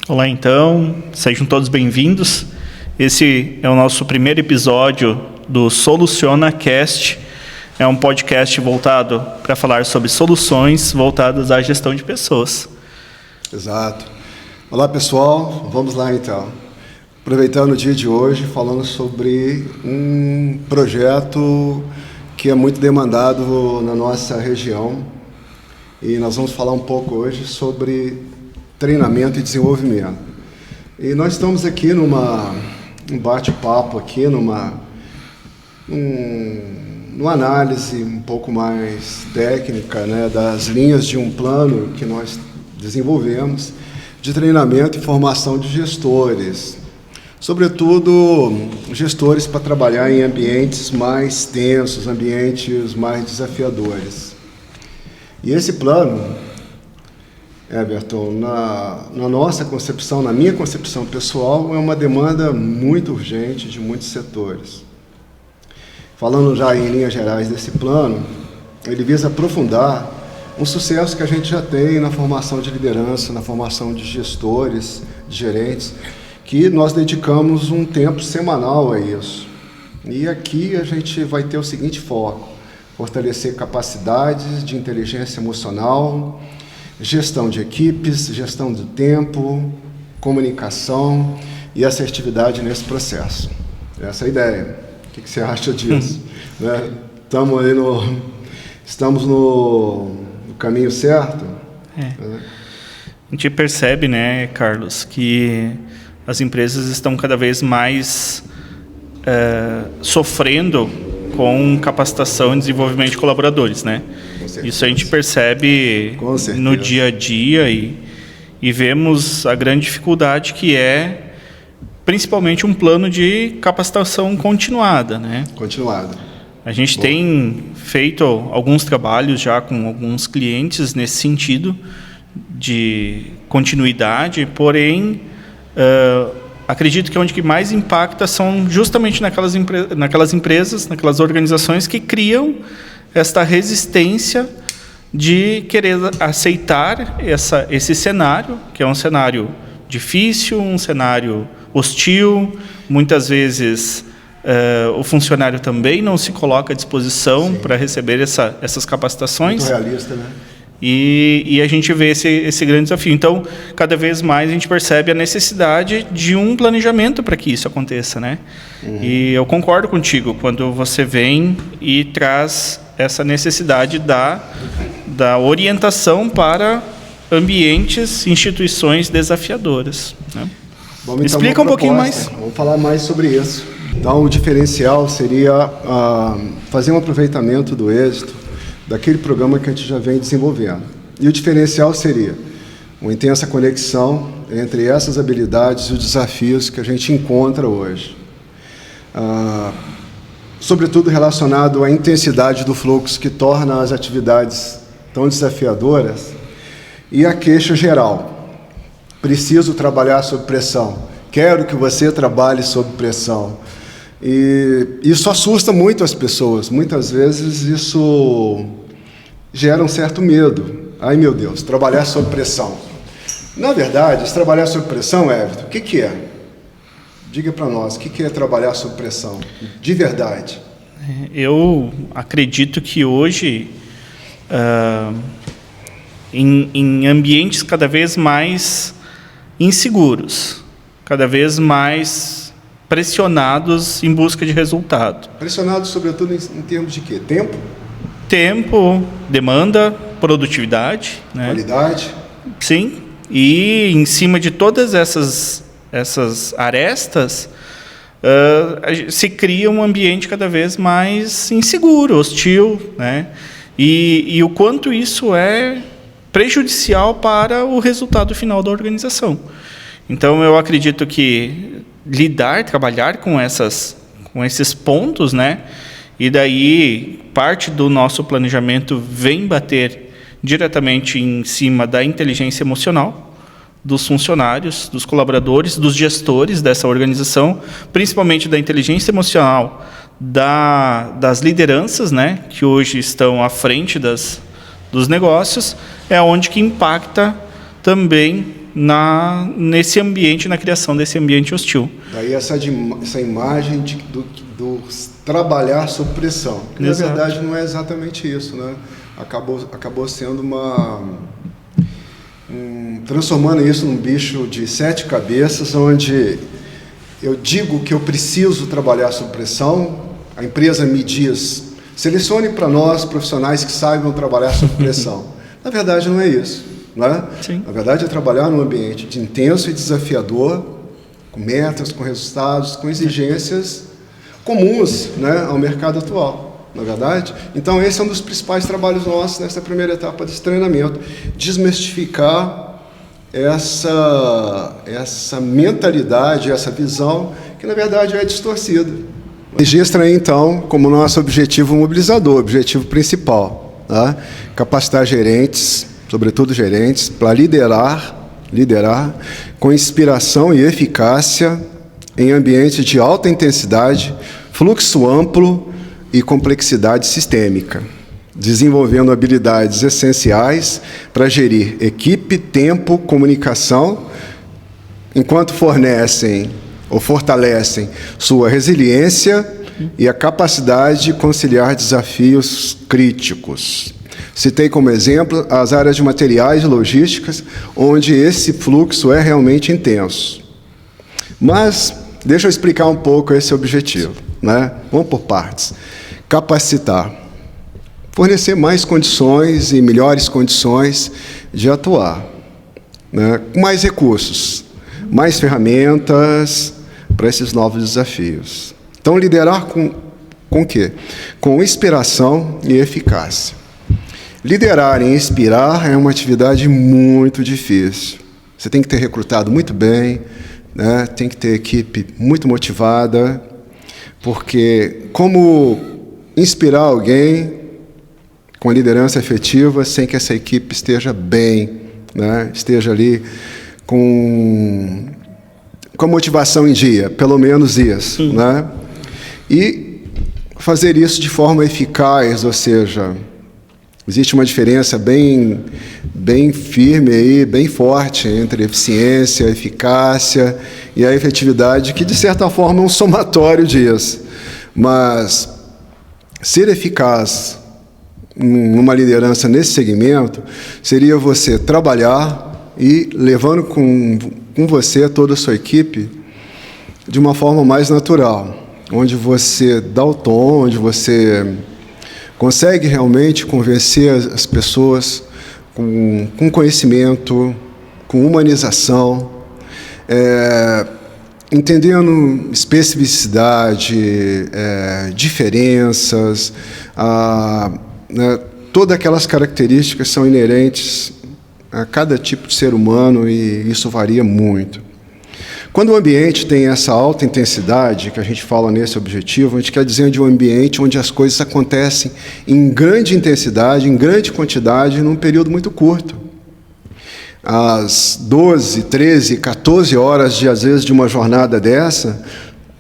Olá, então, sejam todos bem-vindos. Esse é o nosso primeiro episódio do Soluciona Cast. É um podcast voltado para falar sobre soluções voltadas à gestão de pessoas. Exato. Olá, pessoal. Vamos lá, então. Aproveitando o dia de hoje, falando sobre um projeto que é muito demandado na nossa região. E nós vamos falar um pouco hoje sobre treinamento e desenvolvimento. E nós estamos aqui num bate-papo, aqui numa análise um pouco mais técnica, né, das linhas de um plano que nós desenvolvemos de treinamento e formação de gestores, sobretudo gestores para trabalhar em ambientes mais tensos, ambientes mais desafiadores. E esse plano, Everton, na nossa concepção, na minha concepção pessoal, é uma demanda muito urgente de muitos setores. Falando já em linhas gerais desse plano, ele visa aprofundar um sucesso que a gente já tem na formação de liderança, na formação de gestores, de gerentes, que nós dedicamos um tempo semanal a isso. E aqui a gente vai ter o seguinte foco: fortalecer capacidades de inteligência emocional, gestão de equipes, gestão do tempo, comunicação e assertividade nesse processo. Essa é a ideia. O que você acha disso? Né? Estamos no caminho certo? A gente percebe, né, Carlos, que as empresas estão cada vez mais sofrendo com capacitação e desenvolvimento de colaboradores, né? Isso a gente percebe no dia a dia e vemos a grande dificuldade que é, principalmente, um plano de capacitação continuada, né? Continuada. A gente tem feito alguns trabalhos já com alguns clientes nesse sentido de continuidade, porém, acredito que onde que mais impacta são justamente naquelas empresas, naquelas organizações que criam esta resistência de querer aceitar esse cenário, que é um cenário difícil, um cenário hostil. Muitas vezes o funcionário também não se coloca à disposição para receber essas capacitações. Muito realista, né? E a gente vê esse grande desafio. Então, cada vez mais a gente percebe a necessidade de um planejamento para que isso aconteça, né? E eu concordo contigo quando você vem e traz essa necessidade da orientação para ambientes, instituições desafiadoras, né? Vamos, então, explica um pouquinho mais. Vamos falar mais sobre isso. Então, o diferencial seria fazer um aproveitamento do êxito daquele programa que a gente já vem desenvolvendo. E o diferencial seria uma intensa conexão entre essas habilidades e os desafios que a gente encontra hoje. Sobretudo relacionado à intensidade do fluxo que torna as atividades tão desafiadoras e a queixa geral. Preciso trabalhar sob pressão. Quero que você trabalhe sob pressão. E isso assusta muito as pessoas. Muitas vezes isso gera um certo medo. Ai, meu Deus, trabalhar sob pressão. Na verdade, esse trabalhar sob pressão, Everton, o que é? Diga para nós, o que é trabalhar sob pressão? De verdade. Eu acredito que hoje, em ambientes cada vez mais inseguros, cada vez mais pressionados em busca de resultado. Pressionados, sobretudo, em termos de quê? Tempo? Tempo, demanda, produtividade, né? Qualidade? Sim. E em cima de todas essas arestas, se cria um ambiente cada vez mais inseguro, hostil, né? E o quanto isso é prejudicial para o resultado final da organização. Então, eu acredito que trabalhar com esses pontos, né? E daí, parte do nosso planejamento vem bater diretamente em cima da inteligência emocional dos funcionários, dos colaboradores, dos gestores dessa organização, principalmente da inteligência emocional das lideranças, né, que hoje estão à frente dos negócios, é onde que impacta também nesse ambiente, na criação desse ambiente hostil. Daí essa imagem do trabalhar sob pressão. Que, na verdade, não é exatamente isso, né? Acabou sendo transformando isso num bicho de 7 cabeças, onde eu digo que eu preciso trabalhar sob pressão, a empresa me diz, selecione para nós profissionais que saibam trabalhar sob pressão. Na verdade, não é isso, né? Sim. Na verdade, é trabalhar num ambiente de intenso e desafiador, com metas, com resultados, com exigências comuns, né, ao mercado atual, na verdade. Então, esse é um dos principais trabalhos nossos nessa primeira etapa desse treinamento, desmistificar essa mentalidade, essa visão, que na verdade é distorcida. Registra aí, então, como nosso objetivo mobilizador, objetivo principal, tá? Capacitar gerentes, sobretudo gerentes, para liderar com inspiração e eficácia em ambientes de alta intensidade, fluxo amplo e complexidade sistêmica, desenvolvendo habilidades essenciais para gerir equipe, tempo, comunicação, enquanto fornecem ou fortalecem sua resiliência e a capacidade de conciliar desafios críticos. Citei como exemplo as áreas de materiais e logísticas, onde esse fluxo é realmente intenso. Mas deixa eu explicar um pouco esse objetivo, né? Vamos por partes. Capacitar. Fornecer mais condições e melhores condições de atuar, né? Com mais recursos, mais ferramentas para esses novos desafios. Então, liderar com o quê? Com inspiração e eficácia. Liderar e inspirar é uma atividade muito difícil. Você tem que ter recrutado muito bem, né? Tem que ter equipe muito motivada, porque como inspirar alguém com liderança efetiva sem que essa equipe esteja bem, né? Esteja ali com a motivação em dia, pelo menos isso, né? E fazer isso de forma eficaz, ou seja, existe uma diferença bem firme aí, bem forte entre eficiência, eficácia e a efetividade, que de certa forma é um somatório disso. Mas ser eficaz numa liderança nesse segmento seria você trabalhar e levando com você toda a sua equipe de uma forma mais natural, onde você dá o tom, onde você consegue realmente convencer as pessoas com conhecimento, com humanização, entendendo especificidade, diferenças, né, todas aquelas características são inerentes a cada tipo de ser humano e isso varia muito. Quando o ambiente tem essa alta intensidade, que a gente fala nesse objetivo, a gente quer dizer de um ambiente onde as coisas acontecem em grande intensidade, em grande quantidade, num período muito curto. As 12, 13, 14 horas, às vezes, de uma jornada dessa,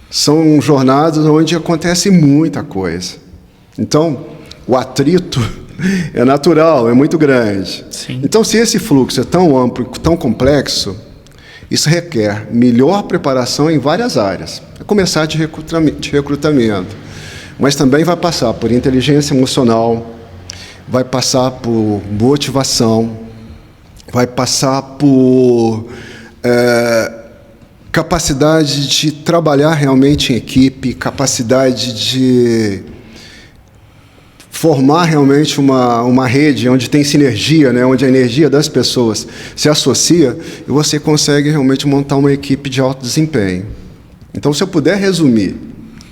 são jornadas onde acontece muita coisa. Então, o atrito é natural, é muito grande. Sim. Então, se esse fluxo é tão amplo, tão complexo, isso requer melhor preparação em várias áreas. A começar de recrutamento, mas também vai passar por inteligência emocional, vai passar por motivação, vai passar por capacidade de trabalhar realmente em equipe, capacidade de formar realmente uma rede onde tem sinergia, né, onde a energia das pessoas se associa e você consegue realmente montar uma equipe de alto desempenho. Então, se eu puder resumir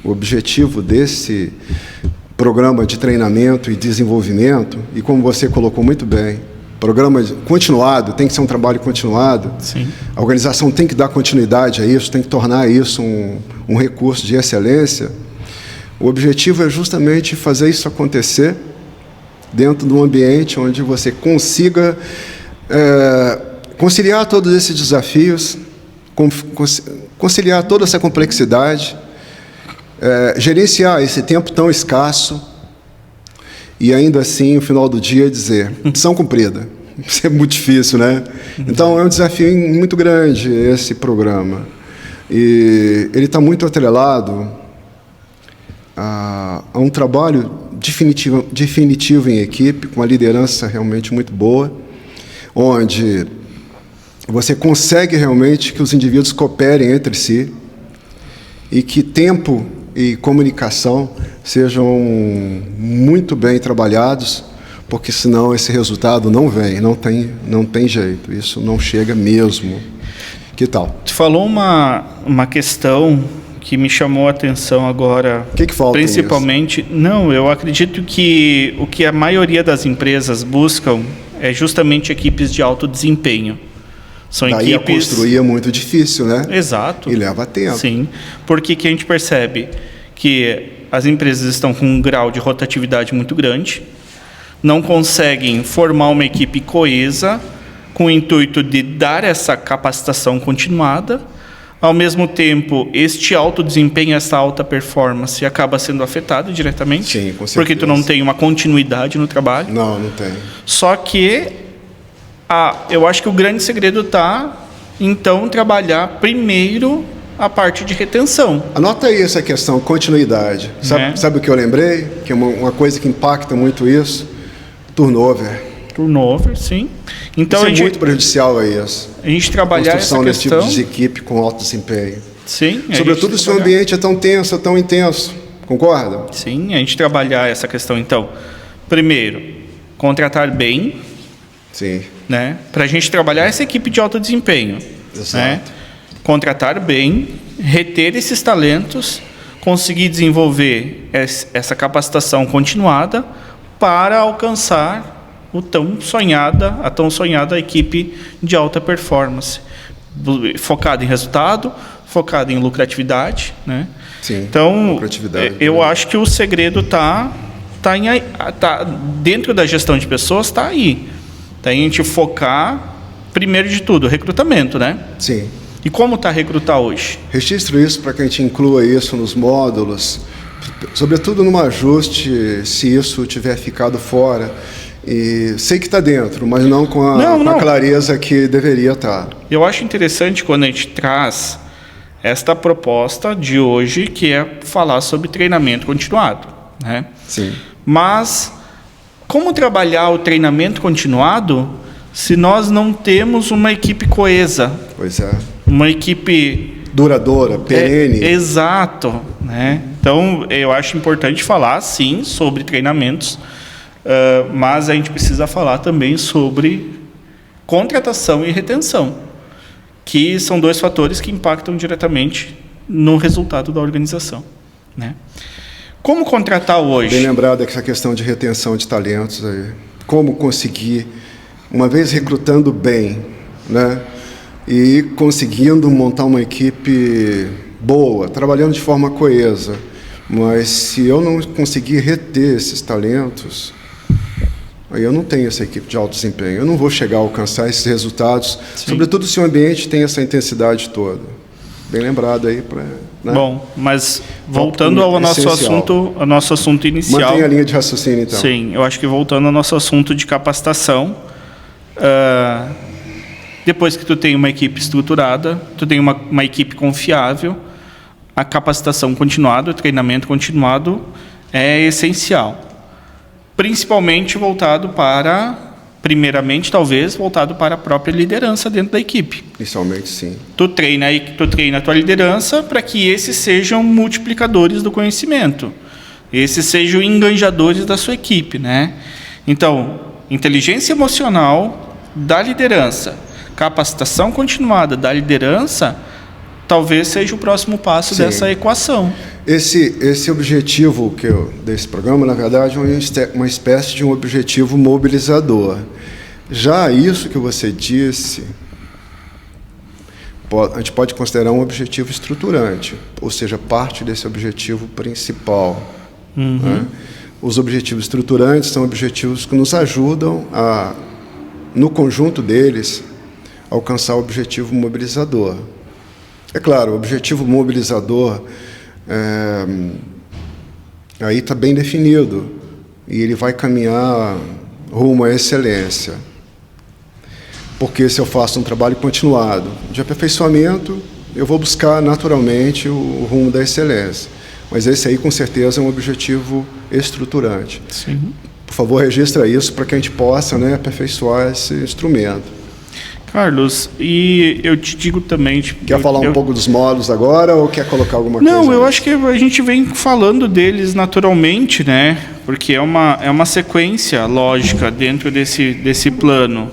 o objetivo desse programa de treinamento e desenvolvimento, e como você colocou muito bem, programa continuado, tem que ser um trabalho continuado. Sim. A organização tem que dar continuidade a isso, tem que tornar isso um recurso de excelência. O objetivo é justamente fazer isso acontecer dentro de um ambiente onde você consiga conciliar todos esses desafios, conciliar toda essa complexidade, gerenciar esse tempo tão escasso e ainda assim, no final do dia, dizer, missão cumprida, Isso é muito difícil, né? Então, é um desafio muito grande esse programa. E ele está muito atrelado a um trabalho definitivo em equipe, com uma liderança realmente muito boa, onde você consegue realmente que os indivíduos cooperem entre si e que tempo e comunicação sejam muito bem trabalhados, porque senão esse resultado não vem, não tem jeito, isso não chega mesmo. Que tal? Tu falou uma questão que me chamou a atenção agora. O que falta principalmente nisso? Não, eu acredito que o que a maioria das empresas buscam é justamente equipes de alto desempenho. São Daí equipes... a construir é muito difícil, né? Exato. E leva tempo. Sim, porque que a gente percebe que as empresas estão com um grau de rotatividade muito grande, não conseguem formar uma equipe coesa com o intuito de dar essa capacitação continuada. Ao mesmo tempo, este alto desempenho, essa alta performance acaba sendo afetado diretamente. Sim, com certeza. Porque tu não tem uma continuidade no trabalho. Não tem. Só que eu acho que o grande segredo está, então, trabalhar primeiro a parte de retenção. Anota aí essa questão, continuidade. Sabe o que eu lembrei? Que é uma coisa que impacta muito isso? Turnover. Turnover, sim. Então, isso é muito prejudicial a isso. A gente trabalhar essa questão... desse tipo de equipe com alto desempenho. Sim. Sobretudo se o ambiente é tão tenso, é tão intenso. Concorda? Sim, a gente trabalhar essa questão, então. Primeiro, contratar bem. Sim. Né? Para a gente trabalhar essa equipe de alto desempenho. Exato. Né? Contratar bem, reter esses talentos, conseguir desenvolver essa capacitação continuada para alcançar a tão sonhada equipe de alta performance, focada em resultado, focada em lucratividade, né? Sim, então, lucratividade, eu acho que o segredo tá dentro da gestão de pessoas, está aí. Tá, a gente focar, primeiro de tudo, recrutamento, né? Sim. E como está recrutar hoje? Registro isso para que a gente inclua isso nos módulos, sobretudo no ajuste, se isso tiver ficado fora. E sei que está dentro, mas não com a clareza que deveria estar. Eu acho interessante quando a gente traz esta proposta de hoje, que é falar sobre treinamento continuado, né? Sim. Mas como trabalhar o treinamento continuado se nós não temos uma equipe coesa? Pois é. Uma equipe... duradoura, perene. Exato, né? Então, eu acho importante falar, sim, sobre treinamentos, mas a gente precisa falar também sobre contratação e retenção, que são dois fatores que impactam diretamente no resultado da organização, né? Como contratar hoje? Bem lembrado essa questão de retenção de talentos aí. Como conseguir, uma vez recrutando bem, né, e conseguindo montar uma equipe boa, trabalhando de forma coesa, mas se eu não conseguir reter esses talentos, aí eu não tenho essa equipe de alto desempenho, eu não vou chegar a alcançar esses resultados, sim, sobretudo se o ambiente tem essa intensidade toda. Bem lembrado aí para... Né? Bom, mas voltando ao nosso assunto inicial... Mantém a linha de raciocínio, então. Sim, eu acho que voltando ao nosso assunto de capacitação, depois que tu tem uma equipe estruturada, tu tem uma equipe confiável, a capacitação continuada, o treinamento continuado é essencial. Principalmente voltado para... Primeiramente, talvez, voltado para a própria liderança dentro da equipe. Inicialmente, sim. Tu treina a tua liderança para que esses sejam multiplicadores do conhecimento. Esses sejam engajadores da sua equipe, né? Então, inteligência emocional da liderança, capacitação continuada da liderança, talvez seja o próximo passo, sim, dessa equação. Esse objetivo desse programa, na verdade, é uma espécie de um objetivo mobilizador. Já isso que você disse, a gente pode considerar um objetivo estruturante, ou seja, parte desse objetivo principal. Uhum. Né? Os objetivos estruturantes são objetivos que nos ajudam a, no conjunto deles, alcançar o objetivo mobilizador. É claro, o objetivo mobilizador aí está bem definido e ele vai caminhar rumo à excelência. porque se eu faço um trabalho continuado de aperfeiçoamento, eu vou buscar naturalmente o rumo da excelência. Mas esse aí, com certeza, é um objetivo estruturante. Sim. Por favor, registra isso para que a gente possa, né, aperfeiçoar esse instrumento. Carlos, e eu te digo também... Quer falar um pouco dos módulos agora ou quer colocar alguma coisa? Não, eu acho que a gente vem falando deles naturalmente, né? Porque é uma sequência lógica dentro desse plano,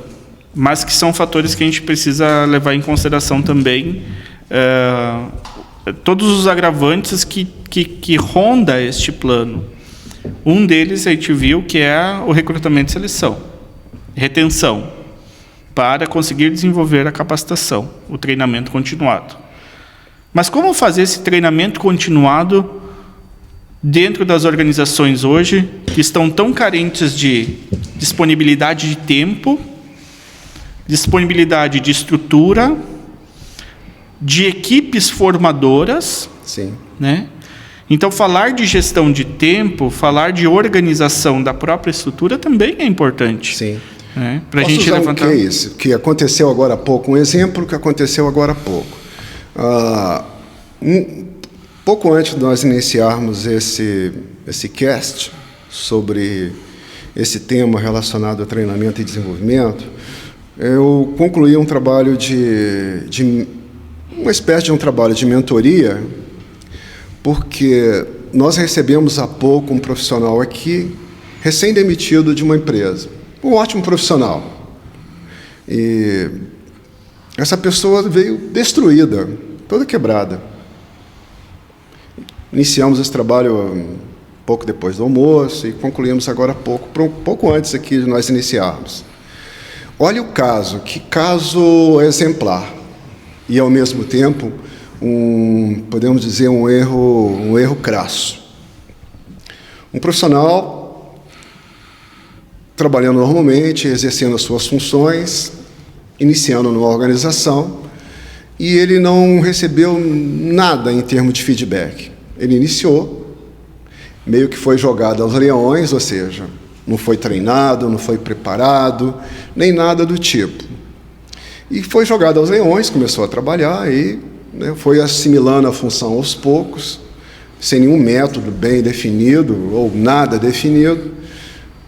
mas que são fatores que a gente precisa levar em consideração também, todos os agravantes que ronda este plano. Um deles a gente viu que é o recrutamento e seleção, retenção, para conseguir desenvolver a capacitação, o treinamento continuado. Mas como fazer esse treinamento continuado dentro das organizações hoje, que estão tão carentes de disponibilidade de tempo, disponibilidade de estrutura, de equipes formadoras? Sim. Né? Então, falar de gestão de tempo, falar de organização da própria estrutura também é importante. Sim. Para a gente usar levantar... um case que aconteceu agora há pouco, um exemplo que aconteceu agora há pouco. Pouco antes de nós iniciarmos esse cast sobre esse tema relacionado a treinamento e desenvolvimento, eu concluí um trabalho uma espécie de um trabalho de mentoria, porque nós recebemos há pouco um profissional aqui, recém-demitido de uma empresa. Um ótimo profissional. E essa pessoa veio destruída, toda quebrada. Iniciamos esse trabalho pouco depois do almoço e concluímos agora pouco antes aqui de nós iniciarmos. Olha o caso, que caso exemplar. E, ao mesmo tempo, podemos dizer, um erro crasso. Um profissional trabalhando normalmente, exercendo as suas funções, iniciando numa organização, e ele não recebeu nada em termos de feedback. Ele iniciou, meio que foi jogado aos leões, ou seja, não foi treinado, não foi preparado, nem nada do tipo. E foi jogado aos leões, começou a trabalhar e, né, foi assimilando a função aos poucos, sem nenhum método bem definido ou nada definido,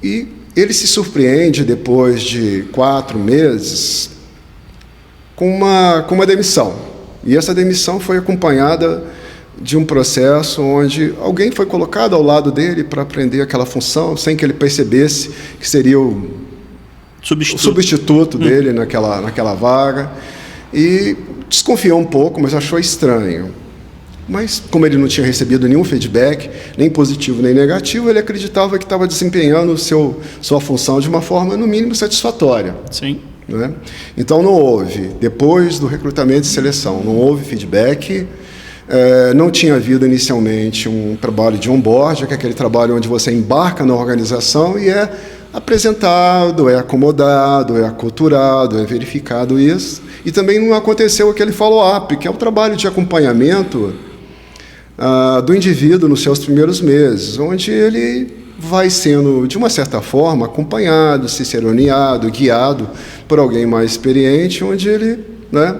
e ele se surpreende, depois de 4 meses, com uma demissão. E essa demissão foi acompanhada de um processo onde alguém foi colocado ao lado dele para aprender aquela função, sem que ele percebesse que seria o substituto dele naquela vaga. E desconfiou um pouco, mas achou estranho. Mas, como ele não tinha recebido nenhum feedback, nem positivo nem negativo, ele acreditava que estava desempenhando sua função de uma forma, no mínimo, satisfatória. Sim. Né? Então, não houve, depois do recrutamento e seleção, não houve feedback, não tinha havido inicialmente um trabalho de onboard, que é aquele trabalho onde você embarca na organização e é apresentado, é acomodado, é aculturado, é verificado isso. E também não aconteceu aquele follow-up, que é o trabalho de acompanhamento do indivíduo nos seus primeiros meses, onde ele vai sendo, de uma certa forma, acompanhado, ciceroneado, guiado por alguém mais experiente, onde ele, né,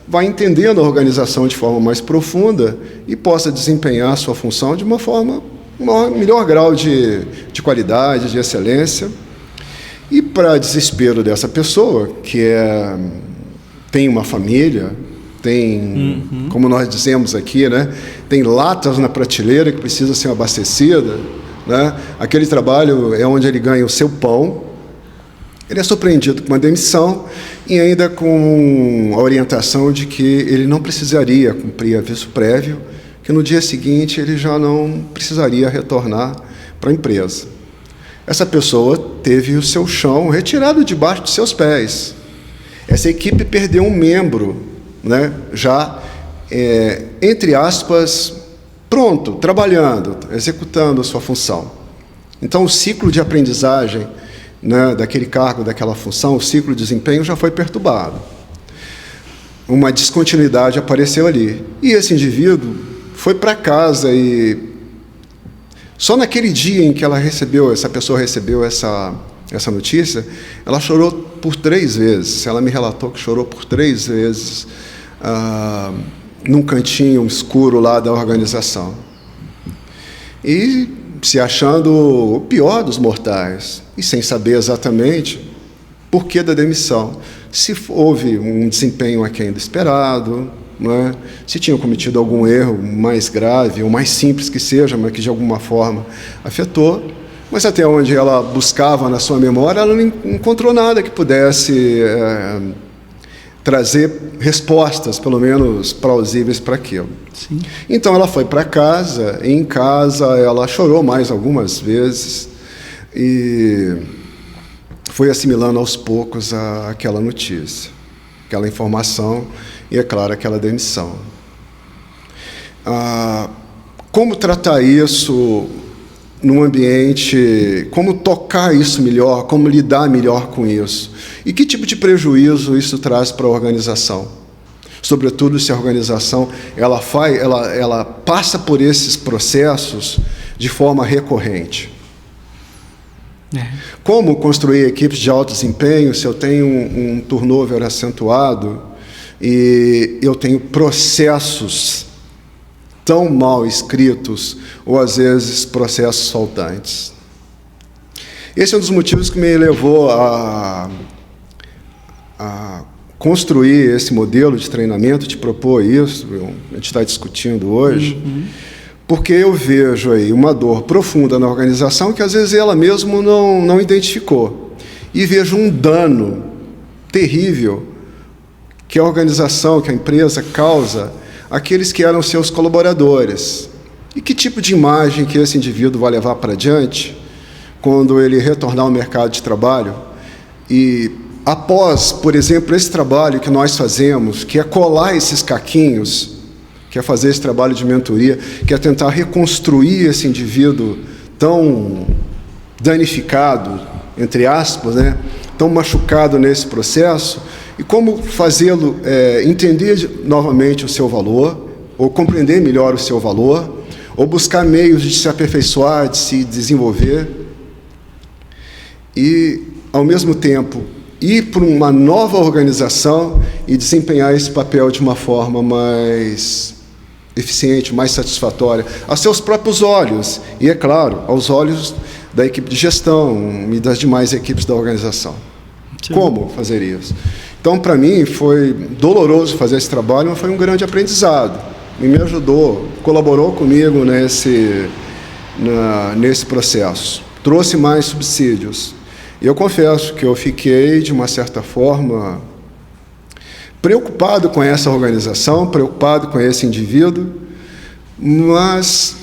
vai entendendo a organização de forma mais profunda e possa desempenhar a sua função de uma forma, melhor grau de qualidade, de excelência. E, para desespero dessa pessoa, que tem uma família, tem, como nós dizemos aqui, né, tem latas na prateleira que precisam ser abastecidas, né? Aquele trabalho é onde ele ganha o seu pão. Ele é surpreendido com uma demissão e ainda com a orientação de que ele não precisaria cumprir aviso prévio, que no dia seguinte ele já não precisaria retornar para a empresa. Essa pessoa teve o seu chão retirado debaixo de seus pés. Essa equipe perdeu um membro, né, já, entre aspas, pronto, trabalhando, executando a sua função. Então, o ciclo de aprendizagem, né, daquele cargo, daquela função, o ciclo de desempenho já foi perturbado. Uma descontinuidade apareceu ali. E esse indivíduo foi para casa e só naquele dia em que essa pessoa recebeu essa essa notícia, ela chorou por 3 vezes. Ela me relatou que chorou por 3 vezes num cantinho escuro lá da organização. E se achando o pior dos mortais, e sem saber exatamente por que da demissão. Se houve um desempenho aquém do esperado, não é? Se tinham cometido algum erro mais grave, ou mais simples que seja, mas que de alguma forma afetou. Mas até onde ela buscava na sua memória, ela não encontrou nada que pudesse trazer respostas, pelo menos plausíveis, para aquilo. Sim. Então ela foi para casa, e em casa ela chorou mais algumas vezes e foi assimilando aos poucos aquela notícia, aquela informação e, é claro, aquela demissão. Como tratar isso num ambiente, como tocar isso melhor, como lidar melhor com isso? E que tipo de prejuízo isso traz para a organização? Sobretudo se a organização ela passa por esses processos de forma recorrente. Como construir equipes de alto desempenho se eu tenho um turnover acentuado e eu tenho processos tão mal escritos, ou às vezes processos faltantes? Esse é um dos motivos que me levou a construir esse modelo de treinamento, de propor isso, a gente está discutindo hoje, porque eu vejo aí uma dor profunda na organização que às vezes ela mesma não identificou, e vejo um dano terrível que a organização, que a empresa causa àqueles que eram seus colaboradores. E que tipo de imagem que esse indivíduo vai levar para diante quando ele retornar ao mercado de trabalho e, após, por exemplo, esse trabalho que nós fazemos, que é colar esses caquinhos, que é fazer esse trabalho de mentoria, que é tentar reconstruir esse indivíduo tão danificado, entre aspas, né, tão machucado nesse processo, e como fazê-lo entender novamente o seu valor, ou compreender melhor o seu valor, ou buscar meios de se aperfeiçoar, de se desenvolver, e, ao mesmo tempo, ir para uma nova organização e desempenhar esse papel de uma forma mais eficiente, mais satisfatória, a seus próprios olhos, e, é claro, aos olhos da equipe de gestão e das demais equipes da organização. Sim. Como fazer isso? Então, para mim, foi doloroso fazer esse trabalho, mas foi um grande aprendizado. E me ajudou, colaborou comigo nesse processo. Trouxe mais subsídios. E eu confesso que eu fiquei, de uma certa forma, preocupado com essa organização, preocupado com esse indivíduo, mas,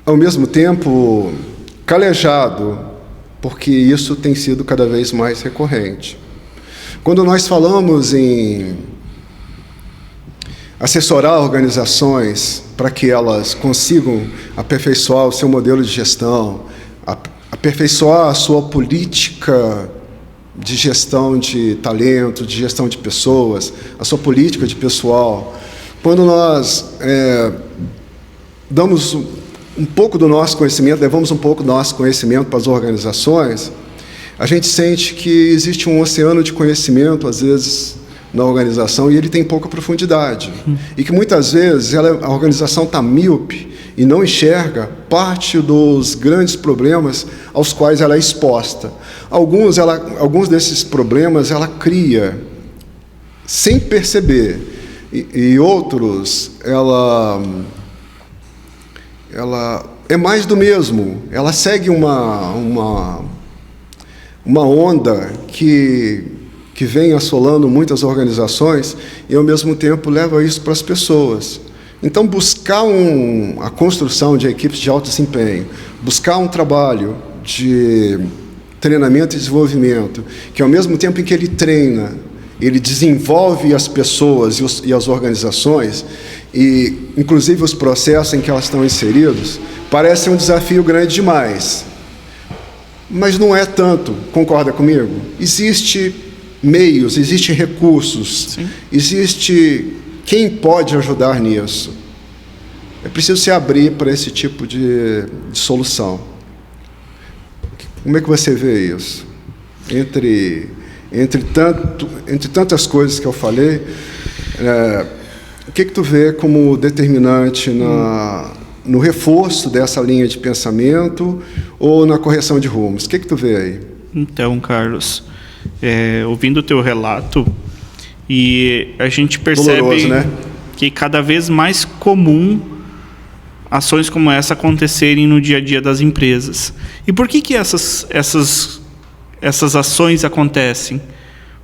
ao mesmo tempo, calejado, porque isso tem sido cada vez mais recorrente. Quando nós falamos em assessorar organizações para que elas consigam aperfeiçoar o seu modelo de gestão, aperfeiçoar a sua política de gestão de talento, de gestão de pessoas, a sua política de pessoal, quando nós damos um pouco do nosso conhecimento, levamos um pouco do nosso conhecimento para as organizações, a gente sente que existe um oceano de conhecimento, às vezes, na organização, e ele tem pouca profundidade. E que, muitas vezes, a organização está míope e não enxerga parte dos grandes problemas aos quais ela é exposta. Alguns desses problemas ela cria sem perceber, e outros ela é mais do mesmo. Ela segue uma onda que vem assolando muitas organizações e, ao mesmo tempo, leva isso para as pessoas. Então, buscar a construção de equipes de alto desempenho, buscar um trabalho de treinamento e desenvolvimento, que, ao mesmo tempo em que ele treina, ele desenvolve as pessoas e as organizações, e, inclusive, os processos em que elas estão inseridos, parece um desafio grande demais. Mas não é tanto, concorda comigo? Existe meios, existem recursos, sim, existe quem pode ajudar nisso. É preciso se abrir para esse tipo de solução. Como é que você vê isso? Entre tantas coisas que eu falei, o que tu vê como determinante no reforço dessa linha de pensamento ou na correção de rumos? O que tu vê aí? Então, Carlos, ouvindo o teu relato, e a gente percebe doloroso, né? Que cada vez mais comum ações como essa acontecerem no dia a dia das empresas. E por que essas ações acontecem?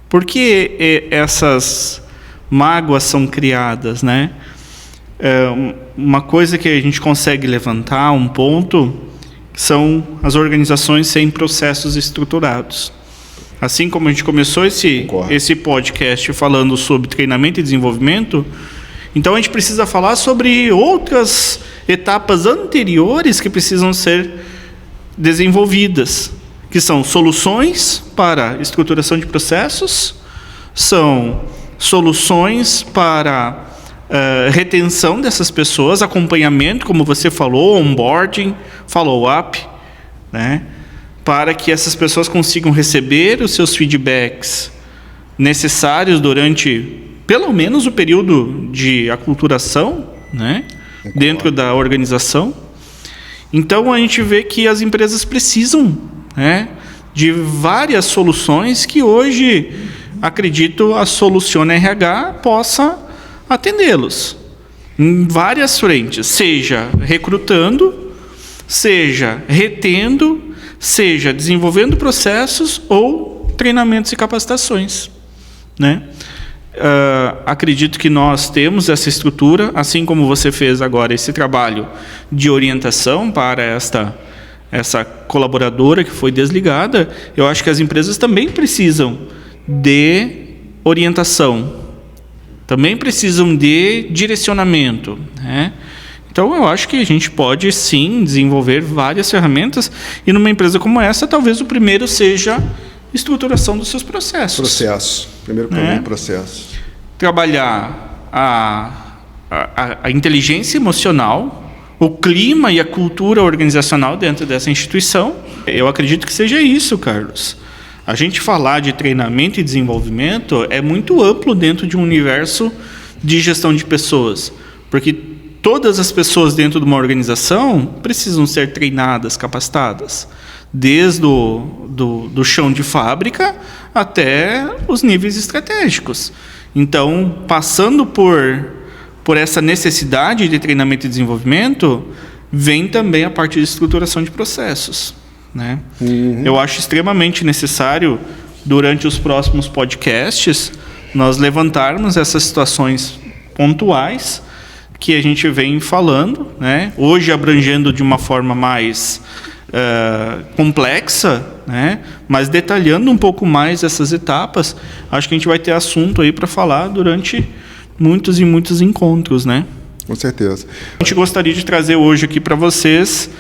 Por que essas mágoas são criadas, né? Uma coisa que a gente consegue levantar, um ponto, são as organizações sem processos estruturados. Assim como a gente começou esse podcast falando sobre treinamento e desenvolvimento, então a gente precisa falar sobre outras etapas anteriores que precisam ser desenvolvidas, que são soluções para estruturação de processos, são soluções para retenção dessas pessoas, acompanhamento, como você falou, onboarding, follow-up, né? Para que essas pessoas consigam receber os seus feedbacks necessários durante, pelo menos, o período de aculturação, né? Dentro da organização. Então, a gente vê que as empresas precisam, né, de várias soluções que hoje, acredito, a Soluciona RH possa atendê-los em várias frentes, seja recrutando, seja retendo, seja desenvolvendo processos ou treinamentos e capacitações, né? Acredito que nós temos essa estrutura, assim como você fez agora esse trabalho de orientação para essa colaboradora que foi desligada. Eu acho que as empresas também precisam de orientação, também precisam de direcionamento, né? Então, eu acho que a gente pode, sim, desenvolver várias ferramentas, e numa empresa como essa, talvez o primeiro seja estruturação dos seus processos. Primeiro caminho, processo. Trabalhar a inteligência emocional, o clima e a cultura organizacional dentro dessa instituição. Eu acredito que seja isso, Carlos. A gente falar de treinamento e desenvolvimento é muito amplo dentro de um universo de gestão de pessoas, porque todas as pessoas dentro de uma organização precisam ser treinadas, capacitadas, desde do chão de fábrica até os níveis estratégicos. Então, passando por essa necessidade de treinamento e desenvolvimento, vem também a parte de estruturação de processos, né? Eu acho extremamente necessário, durante os próximos podcasts, nós levantarmos essas situações pontuais que a gente vem falando, né? Hoje abrangendo de uma forma mais complexa, né? Mas detalhando um pouco mais essas etapas. Acho que a gente vai ter assunto aí para falar durante muitos e muitos encontros, né? Com certeza. A gente gostaria de trazer hoje aqui para vocês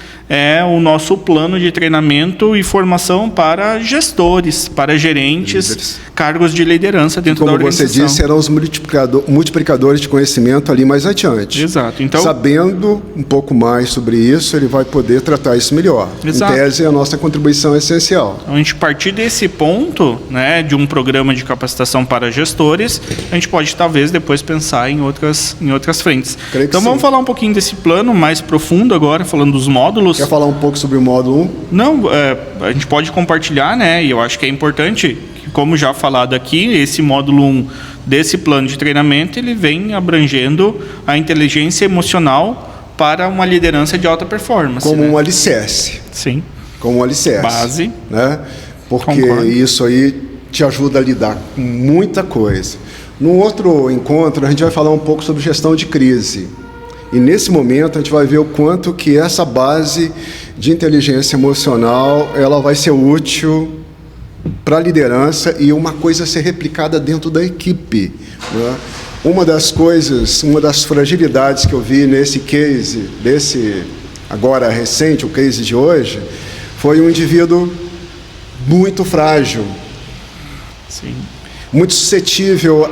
o nosso plano de treinamento e formação para gestores, para gerentes, líderes, cargos de liderança dentro da organização. Como você disse, serão os multiplicadores de conhecimento ali mais adiante. Exato. Então, sabendo um pouco mais sobre isso, ele vai poder tratar isso melhor. Exato. Em tese, a nossa contribuição é essencial. Então, a gente partir desse ponto, né, de um programa de capacitação para gestores, a gente pode talvez depois pensar em outras frentes. Então, vamos falar um pouquinho desse plano mais profundo agora, falando dos módulos. Quer falar um pouco sobre o módulo 1? Não, a gente pode compartilhar, né? E eu acho que é importante, como já falado aqui, esse módulo 1 desse plano de treinamento, ele vem abrangendo a inteligência emocional para uma liderança de alta performance. Como, né, um alicerce. Sim. Como um alicerce. Base. Né? Porque Concordo. Isso aí te ajuda a lidar com muita coisa. No outro encontro, a gente vai falar um pouco sobre gestão de crise. E nesse momento a gente vai ver o quanto que essa base de inteligência emocional ela vai ser útil para a liderança e uma coisa ser replicada dentro da equipe, né? Uma das fragilidades que eu vi nesse case, desse agora recente, o case de hoje, foi um indivíduo muito frágil. Sim. Muito suscetível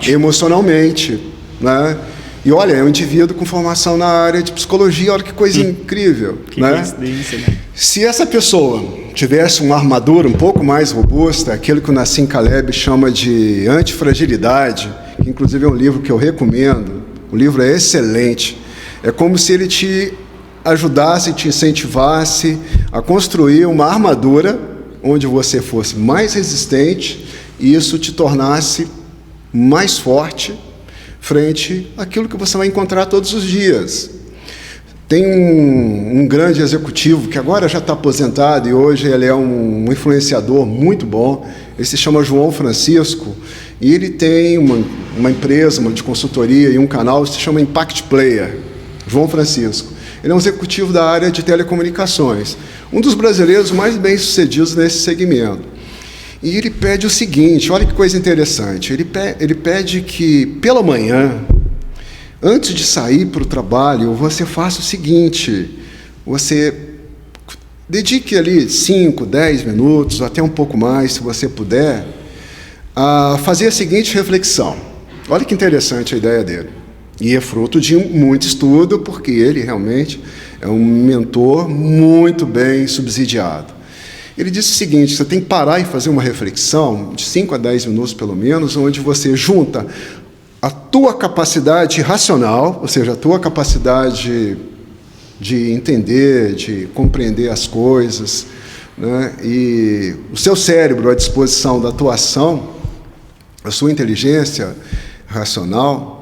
emocionalmente, né? E olha, é um indivíduo com formação na área de psicologia, olha que coisa incrível, que né? coincidência, né? Se essa pessoa tivesse uma armadura um pouco mais robusta, aquilo que o Nassim Taleb chama de antifragilidade, que inclusive é um livro que eu recomendo, o livro é excelente, é como se ele te ajudasse, te incentivasse a construir uma armadura onde você fosse mais resistente e isso te tornasse mais forte frente àquilo que você vai encontrar todos os dias. Tem um grande executivo que agora já está aposentado e hoje ele é um influenciador muito bom, ele se chama João Francisco, e ele tem uma empresa de consultoria e um canal que se chama Impact Player. João Francisco. Ele é um executivo da área de telecomunicações, um dos brasileiros mais bem-sucedidos nesse segmento. E ele pede o seguinte, olha que coisa interessante, ele pede que, pela manhã, antes de sair para o trabalho, você faça o seguinte, você dedique ali 5, 10 minutos, até um pouco mais, se você puder, a fazer a seguinte reflexão. Olha que interessante a ideia dele. E é fruto de muito estudo, porque ele realmente é um mentor muito bem subsidiado. Ele disse o seguinte, você tem que parar e fazer uma reflexão, de 5 a 10 minutos pelo menos, onde você junta a tua capacidade racional, ou seja, a tua capacidade de entender, de compreender as coisas, né, e o seu cérebro à disposição da tua ação, a sua inteligência racional,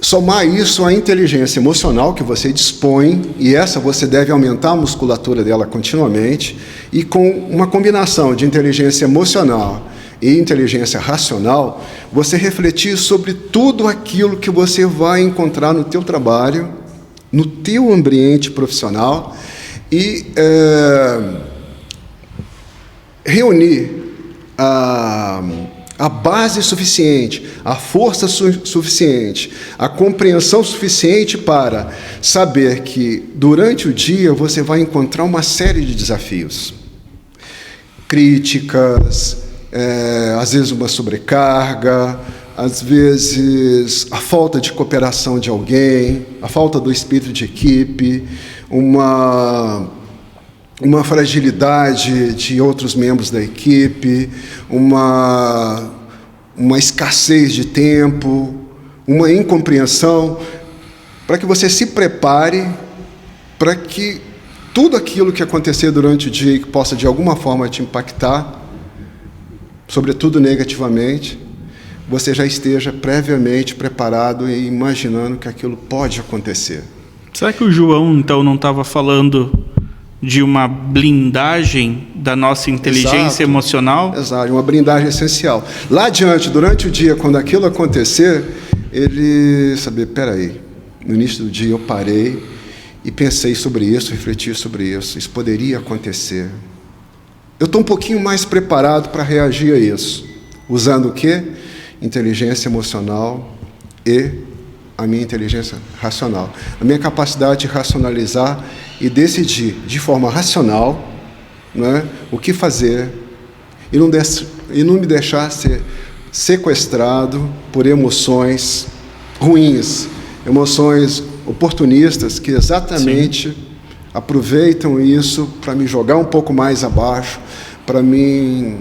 somar isso à inteligência emocional que você dispõe, e essa você deve aumentar a musculatura dela continuamente, e com uma combinação de inteligência emocional e inteligência racional, você refletir sobre tudo aquilo que você vai encontrar no teu trabalho, no teu ambiente profissional, e reunir a base suficiente, a força suficiente, a compreensão suficiente para saber que, durante o dia, você vai encontrar uma série de desafios. Críticas, às vezes uma sobrecarga, às vezes a falta de cooperação de alguém, a falta do espírito de equipe, uma fragilidade de outros membros da equipe, uma escassez de tempo, uma incompreensão, para que você se prepare para que tudo aquilo que acontecer durante o dia e que possa de alguma forma te impactar, sobretudo negativamente, você já esteja previamente preparado e imaginando que aquilo pode acontecer. Será que o João, então, não estava falando de uma blindagem da nossa inteligência emocional? Exato, uma blindagem essencial. Lá adiante, durante o dia, quando aquilo acontecer, ele saber, peraí, no início do dia eu parei e pensei sobre isso, refleti sobre isso poderia acontecer. Eu estou um pouquinho mais preparado para reagir a isso, usando o quê? Inteligência emocional e a minha inteligência racional, a minha capacidade de racionalizar e decidir de forma racional, né, o que fazer e não me deixar ser sequestrado por emoções ruins, emoções oportunistas que exatamente aproveitam isso para me jogar um pouco mais abaixo, para me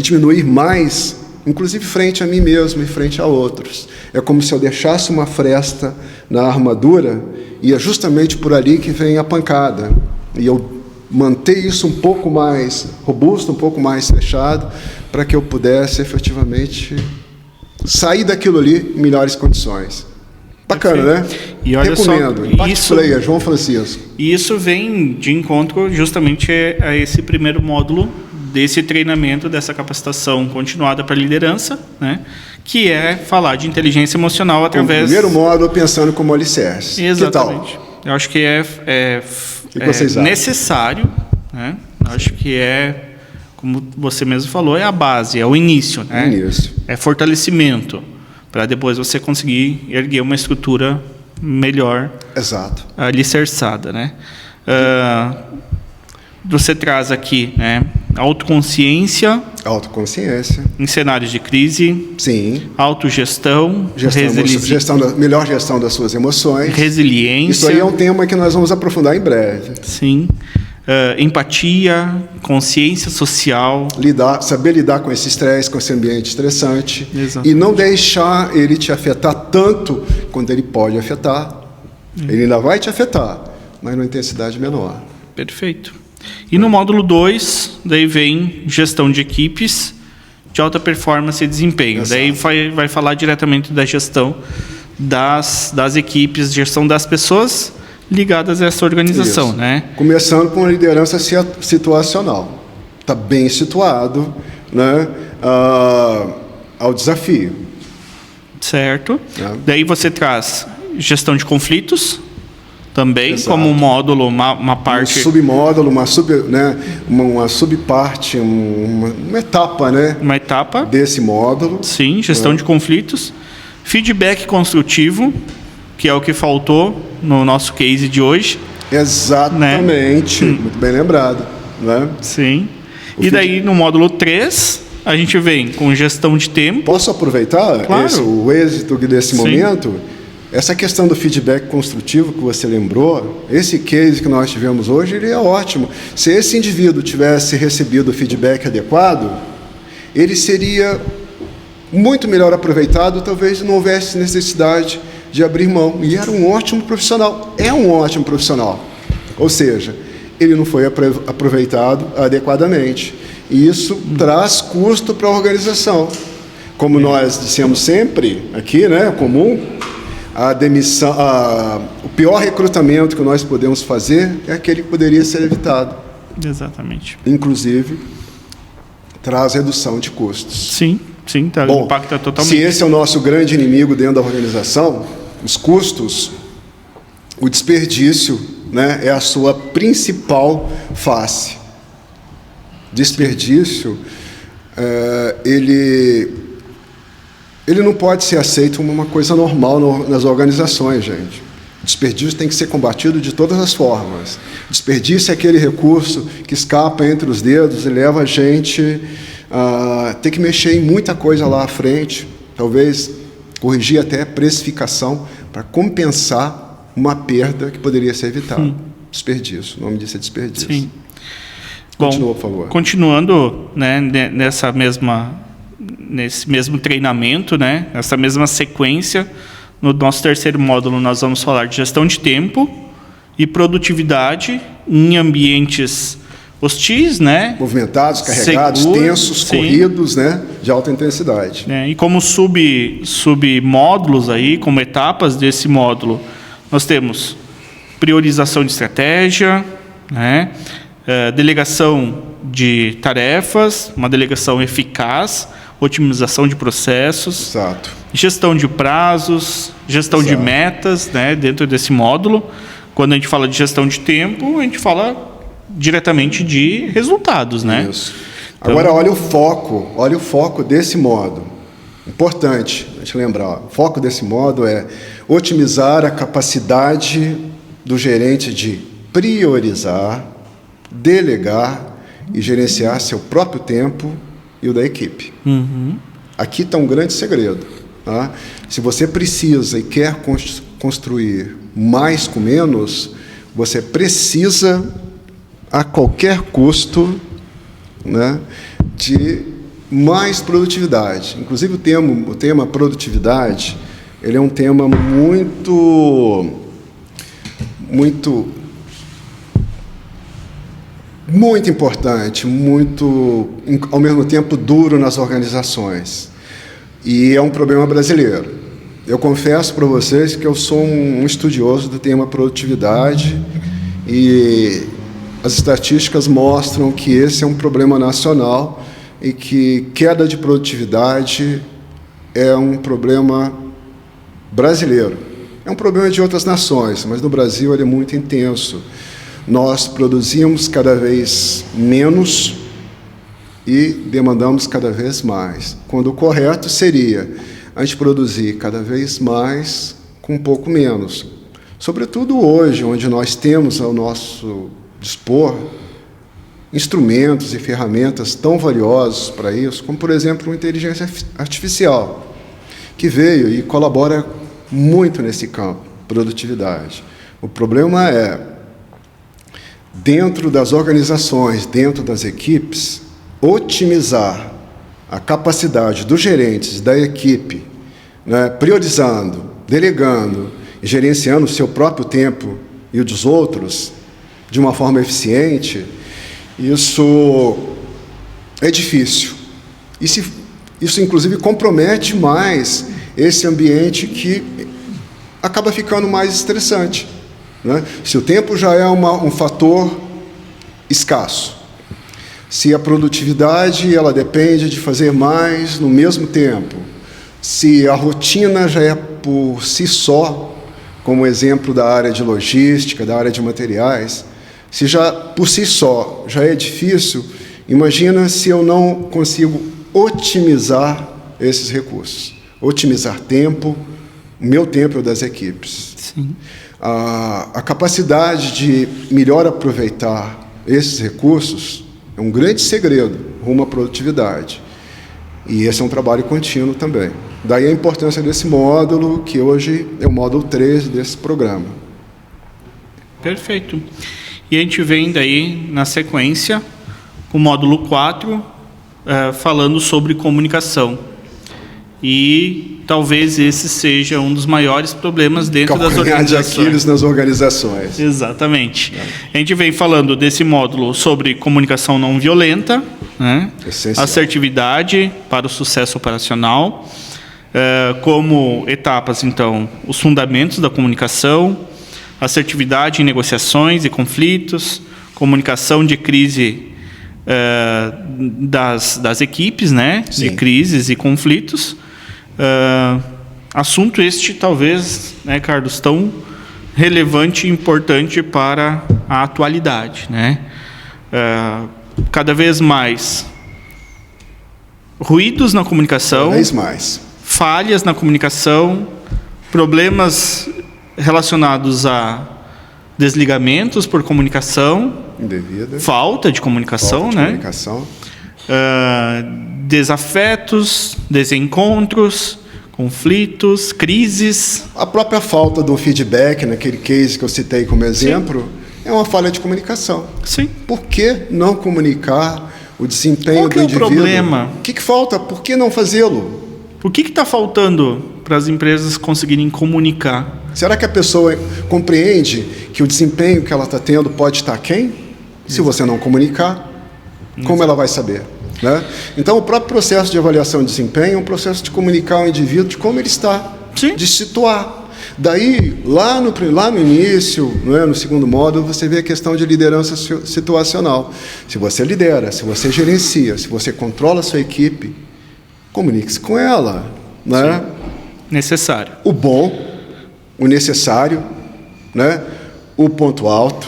diminuir mais, inclusive frente a mim mesmo e frente a outros. É como se eu deixasse uma fresta na armadura e é justamente por ali que vem a pancada. E eu manter isso um pouco mais robusto, um pouco mais fechado, para que eu pudesse efetivamente sair daquilo ali em melhores condições. Bacana, né? E olha recomendo. Só, Impact Player, João Francisco. E isso vem de encontro justamente a esse primeiro módulo desse treinamento, dessa capacitação continuada para liderança, né? Que é falar de inteligência emocional através... O primeiro módulo pensando como alicerce. Exatamente. Que tal? Eu acho que é necessário, né? Eu acho que como você mesmo falou, é a base, é o início, né? É fortalecimento, para depois você conseguir erguer uma estrutura melhor, exato, alicerçada, né? Você traz aqui, né, autoconsciência em cenários de crise, sim, autogestão, melhor gestão das suas emoções, resiliência. Isso aí é um tema que nós vamos aprofundar em breve. Sim. empatia, consciência social. Saber lidar com esse estresse, com esse ambiente estressante. Exatamente. E não deixar ele te afetar tanto quanto ele pode afetar. Ele ainda vai te afetar, mas numa intensidade menor. Perfeito. E no módulo 2, daí vem gestão de equipes de alta performance e desempenho. Exato. Daí vai falar diretamente da gestão das equipes, gestão das pessoas ligadas a essa organização, Isso. né? Começando com a liderança situacional. Está bem situado, né, ao desafio. Certo. É. Daí você traz gestão de conflitos, também, Exato. como um módulo, uma parte... Um submódulo, uma subparte, uma etapa, né, Uma etapa. desse módulo. Sim, gestão de conflitos. Feedback construtivo, que é o que faltou no nosso case de hoje. Exatamente, muito bem lembrado. Né? Sim. E daí, no módulo 3, a gente vem com gestão de tempo. Posso aproveitar Claro. o êxito desse Sim. momento? Essa questão do feedback construtivo que você lembrou, esse case que nós tivemos hoje, ele é ótimo. Se esse indivíduo tivesse recebido o feedback adequado, ele seria muito melhor aproveitado, talvez não houvesse necessidade de abrir mão. E era um ótimo profissional, é um ótimo profissional. Ou seja, ele não foi aproveitado adequadamente. E isso traz custo para a organização. Como nós dissemos sempre aqui, né, comum, a demissão, o pior recrutamento que nós podemos fazer é aquele que poderia ser evitado. Exatamente. Inclusive, traz redução de custos. Sim, tá, Bom, impacta totalmente. se esse é o nosso grande inimigo dentro da organização, os custos, o desperdício, né, é a sua principal face. Desperdício, ele não pode ser aceito como uma coisa normal nas organizações, gente. Desperdício tem que ser combatido de todas as formas. Desperdício é aquele recurso que escapa entre os dedos e leva a gente a ter que mexer em muita coisa lá à frente, talvez corrigir até a precificação para compensar uma perda que poderia ser evitada. Desperdício, o nome disso é desperdício. Sim. Continua, por favor. Continuando, né, nesse mesmo treinamento, né, nessa mesma sequência, no nosso terceiro módulo nós vamos falar de gestão de tempo e produtividade em ambientes hostis, né? Movimentados, carregados, seguros, tensos, sim. corridos, né? De alta intensidade. E como submódulos aí, como etapas desse módulo, nós temos priorização de estratégia, né? Delegação de tarefas, uma delegação eficaz, otimização de processos, Exato. gestão de prazos, gestão Exato. de metas, né, dentro desse módulo. Quando a gente fala de gestão de tempo, a gente fala diretamente de resultados, né? Isso. Agora, olha o foco desse módulo. Importante a gente lembrar, o foco desse módulo é otimizar a capacidade do gerente de priorizar, delegar e gerenciar seu próprio tempo e o da equipe. Aqui está um grande segredo. Tá? Se você precisa e quer construir mais com menos, você precisa, a qualquer custo, né, de mais produtividade. Inclusive, o tema produtividade, ele é um tema muito importante, muito, ao mesmo tempo, duro nas organizações. E é um problema brasileiro. Eu confesso para vocês que eu sou um estudioso do tema produtividade e as estatísticas mostram que esse é um problema nacional e que queda de produtividade é um problema brasileiro. É um problema de outras nações, mas no Brasil ele é muito intenso. Nós produzimos cada vez menos e demandamos cada vez mais. Quando o correto seria a gente produzir cada vez mais com um pouco menos. Sobretudo hoje, onde nós temos ao nosso dispor instrumentos e ferramentas tão valiosos para isso, como, por exemplo, a inteligência artificial, que veio e colabora muito nesse campo, produtividade. O problema é dentro das organizações, dentro das equipes, otimizar a capacidade dos gerentes da equipe, né, priorizando, delegando e gerenciando o seu próprio tempo e o dos outros de uma forma eficiente, isso é difícil. Isso, inclusive, compromete mais esse ambiente que acaba ficando mais estressante, né? Se o tempo já é um fator escasso, se a produtividade ela depende de fazer mais no mesmo tempo, se a rotina já é por si só, como exemplo da área de logística, da área de materiais, se já por si só já é difícil, imagina se eu não consigo otimizar esses recursos, otimizar tempo, o meu tempo e o das equipes. Sim. A capacidade de melhor aproveitar esses recursos é um grande segredo rumo à produtividade. E esse é um trabalho contínuo também. Daí a importância desse módulo, que hoje é o módulo 3 desse programa. Perfeito. E a gente vem daí, na sequência, o módulo 4, falando sobre comunicação. E talvez esse seja um dos maiores problemas dentro das organizações. De Aquiles nas organizações. Exatamente. A gente vem falando desse módulo sobre comunicação não violenta, né? Assertividade para o sucesso operacional, como etapas, então, os fundamentos da comunicação, assertividade em negociações e conflitos, comunicação de crise das equipes, né? Sim. De crises e conflitos. Assunto este, talvez, né, Carlos, tão relevante e importante para a atualidade, né? Cada vez mais ruídos na comunicação, cada vez mais falhas na comunicação, problemas relacionados a desligamentos por comunicação indevida, falta de comunicação, falta de né? Comunicação. Desafetos, desencontros, conflitos, crises. A própria falta do feedback, naquele case que eu citei como exemplo, é uma falha de comunicação. Sim. Por que não comunicar o desempenho do indivíduo? Qual que é o problema? O que falta? Por que não fazê-lo? O que está faltando para as empresas conseguirem comunicar? Será que a pessoa compreende que o desempenho que ela está tendo pode estar aquém? Se você não comunicar, como ela vai saber? Né? Então, o próprio processo de avaliação de desempenho é um processo de comunicar ao indivíduo de como ele está, Sim. de situar. Daí, lá no início, né, no segundo módulo, você vê a questão de liderança situacional. Se você lidera, se você gerencia, se você controla a sua equipe, comunique-se com ela. Né? Necessário. O bom, o necessário, né? O ponto alto,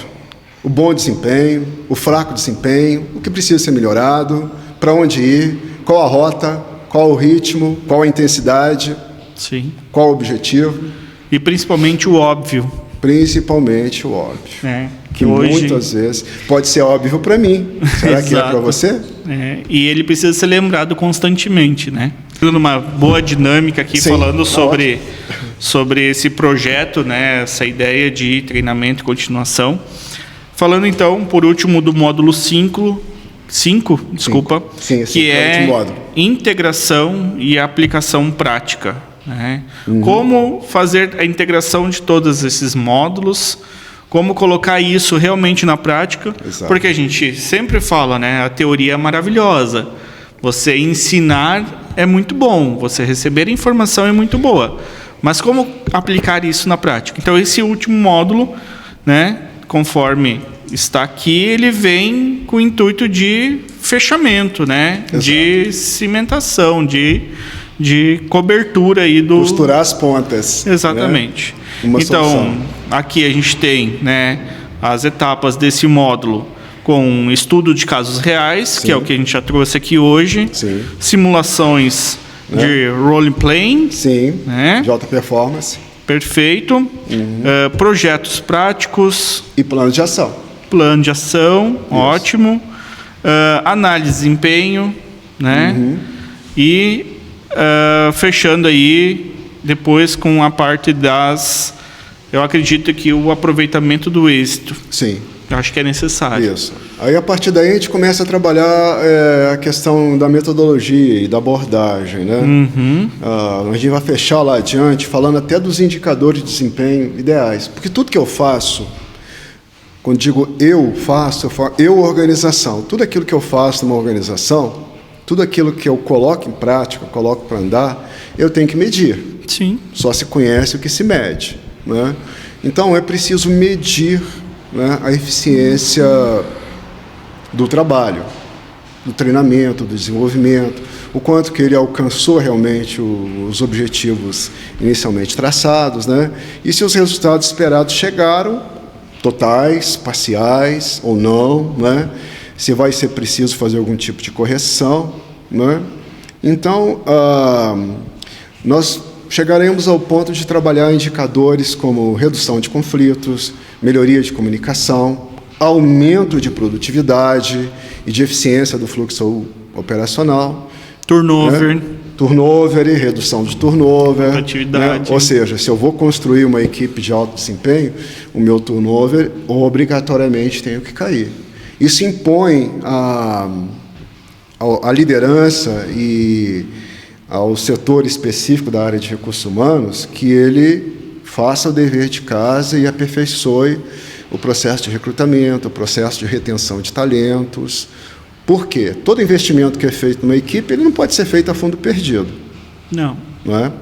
o bom desempenho, o fraco desempenho, o que precisa ser melhorado, para onde ir, qual a rota, qual o ritmo, qual a intensidade, Sim. qual o objetivo. E principalmente o óbvio. Principalmente o óbvio. Que hoje... muitas vezes pode ser óbvio para mim. Será que é para você? E ele precisa ser lembrado constantemente, né? Numa boa dinâmica aqui, Sim, falando sobre esse projeto, né? Essa ideia de treinamento e continuação. Falando então, por último, do módulo 5, desculpa, Sim, que é módulo. Integração e aplicação prática. Né? Como fazer a integração de todos esses módulos, como colocar isso realmente na prática. Exato. Porque a gente sempre fala, né? A teoria é maravilhosa, você ensinar é muito bom, você receber informação é muito boa, mas como aplicar isso na prática? Então esse último módulo, né, conforme está aqui, ele vem com o intuito de fechamento, né? Exato. De cimentação, de cobertura aí do... Costurar as pontas. Exatamente. Né? Uma então, solução. aqui a gente tem, né, as etapas desse módulo com estudo de casos reais, Sim. que é o que a gente já trouxe aqui hoje. Sim. Simulações de role-playing. Sim, né? de alta performance. Perfeito. Projetos práticos. E plano de ação. Plano de ação, ótimo. Análise de desempenho, né? E fechando aí depois com a parte das... Eu acredito que o aproveitamento do êxito. Sim. Eu acho que é necessário. Isso. Aí, a partir daí, a gente começa a trabalhar a questão da metodologia e da abordagem, né? A gente vai fechar lá adiante, falando até dos indicadores de desempenho ideais. Porque tudo que eu faço, quando digo eu faço organização. Tudo aquilo que eu faço numa organização, tudo aquilo que eu coloco em prática, coloco para andar, eu tenho que medir. Sim. Só se conhece o que se mede, né? Então, é preciso medir, né, a eficiência do trabalho, do treinamento, do desenvolvimento, o quanto que ele alcançou realmente os objetivos inicialmente traçados, né? E se os resultados esperados chegaram, totais, parciais ou não, né? Se vai ser preciso fazer algum tipo de correção, né? Então, nós chegaremos ao ponto de trabalhar indicadores como redução de conflitos, melhoria de comunicação, aumento de produtividade e de eficiência do fluxo operacional. Turnover. Né? Turnover e redução de turnover. Atividade. Né? Ou seja, se eu vou construir uma equipe de alto desempenho, o meu turnover obrigatoriamente tem que cair. Isso impõe a liderança e ao setor específico da área de recursos humanos que ele faça o dever de casa e aperfeiçoe o processo de recrutamento, o processo de retenção de talentos. Por quê? Todo investimento que é feito numa equipe, ele não pode ser feito a fundo perdido. Não. Não é?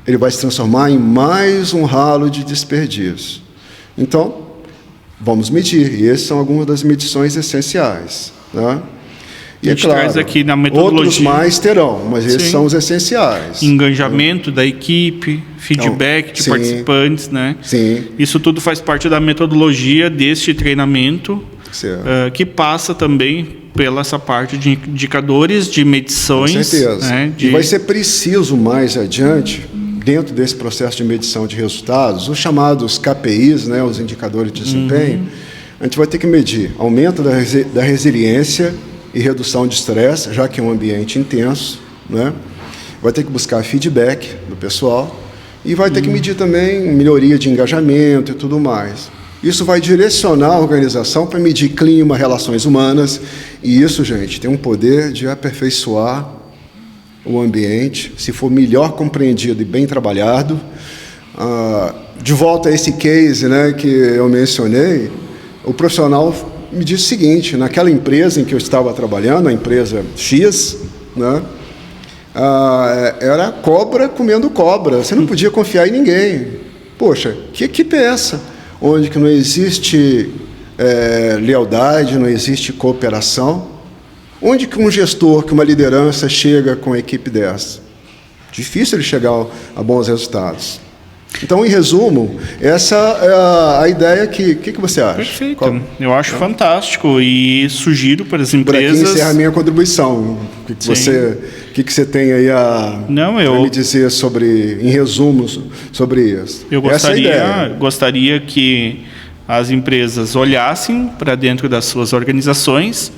Ele vai se transformar em mais um ralo de desperdício. Então, vamos medir. E essas são algumas das medições essenciais. Né? E a gente traz aqui na metodologia. Outros mais terão, mas esses são os essenciais. Engajamento da equipe, feedback de participantes, né? Sim. Isso tudo faz parte da metodologia deste treinamento, que passa também pela essa parte de indicadores, de medições. Com certeza. Né? E vai ser preciso mais adiante, dentro desse processo de medição de resultados, os chamados KPIs, né, os indicadores de desempenho, a gente vai ter que medir aumento da resiliência e redução de estresse, já que é um ambiente intenso, né? Vai ter que buscar feedback do pessoal e vai ter que medir também melhoria de engajamento e tudo mais. Isso vai direcionar a organização para medir clima, relações humanas, e isso, gente, tem um poder de aperfeiçoar o ambiente, se for melhor compreendido e bem trabalhado. De volta a esse case, né, que eu mencionei, o profissional me disse o seguinte: naquela empresa em que eu estava trabalhando, a empresa X, né, era cobra comendo cobra, você não podia confiar em ninguém. Poxa, que equipe é essa? Onde que não existe lealdade, não existe cooperação? Onde que um gestor, que uma liderança chega com a equipe dessa? Difícil ele chegar a bons resultados. Então, em resumo, essa é a ideia que... O que você acha? Perfeito. Eu acho fantástico e sugiro para as empresas... Por aqui encerra a minha contribuição. O que você tem aí a me dizer sobre, em resumo, sobre isso? Eu gostaria que as empresas olhassem para dentro das suas organizações,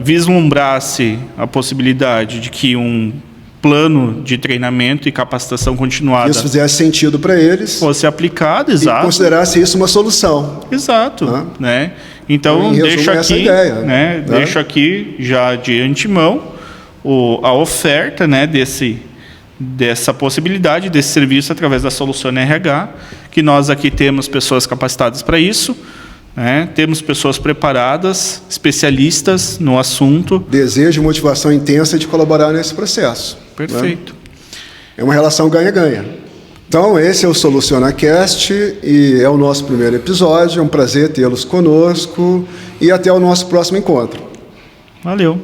vislumbrasse a possibilidade de que um plano de treinamento e capacitação continuada isso fizesse sentido para eles, fosse aplicado, exato, e considerasse isso uma solução, exato, né? Então deixo aqui, ideia, né? Deixo aqui já de antemão a oferta, né, dessa possibilidade desse serviço através da Soluciona RH, que nós aqui temos pessoas capacitadas para isso. Temos pessoas preparadas, especialistas no assunto. Desejo e motivação intensa de colaborar nesse processo. Perfeito. Né? É uma relação ganha-ganha. Então, esse é o SolucionaCast e é o nosso primeiro episódio. É um prazer tê-los conosco e até o nosso próximo encontro. Valeu.